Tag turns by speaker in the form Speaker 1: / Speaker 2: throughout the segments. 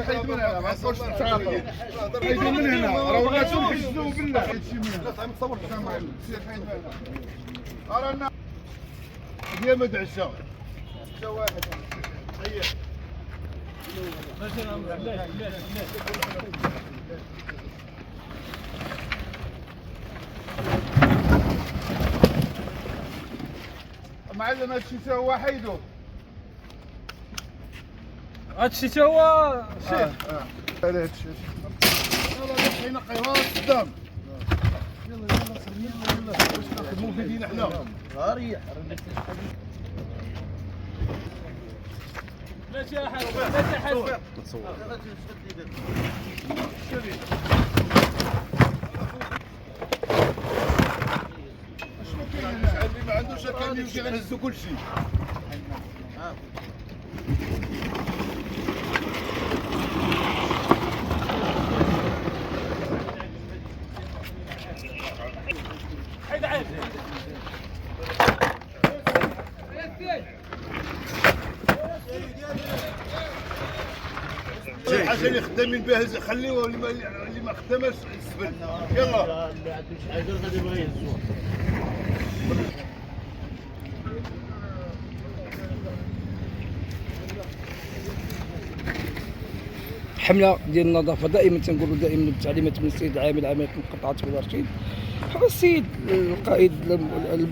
Speaker 1: حيد من هنا ما نصورش التعاطي. حيد من هنا راه غاتو نحجزو بالله. حيدشي من هنا. لا تصور سير حيد من هنا. رانا ديال ما تعشى. تعشى واحد. هيا. معلم هادشي تا هو حيدو.
Speaker 2: هادشي تا هو شيخ.
Speaker 1: على هادشي. يلاه باش نقي راس قدام. يلا واش نخدمو في دينا حنا. ريح.
Speaker 2: ماشي احد ماشي احد.
Speaker 1: تصور. اللي ما عندوش كان يمشي غنهزو كلشي.
Speaker 2: حيد عاد.
Speaker 1: شي حاجه اللي خدامين بها خليوها، اللي ما خداماش يسبل. يلا
Speaker 3: اللي عنده شي حاجه غادي يبغي يهزوها.
Speaker 4: حمله ديال النظافه دائما تنقولوا دائما بالتعليمات من السيد العامل عامله مقاطعه الارشيد. هذا السيد القائد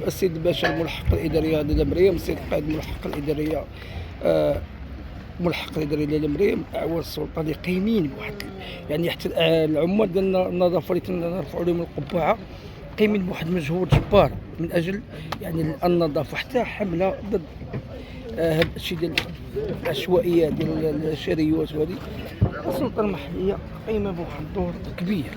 Speaker 4: السيد الباشا الملحق الاداريه ديال المريم، السيد القائد الملحق الاداريه ملحق الاداريه ديال المريم، اعوان السلطه اللي قايمين بواحد يعني حتى العمال ديال النظافه اللي تنرفعوا لهم القبعه قايمين بواحد المجهود جبار من اجل يعني النظافه، حتى حمله ضد هذا الشيء ديال العشوائيه ديال الشريوات وهذه. السلطه المحليه قايمه بواحد الدور كبير.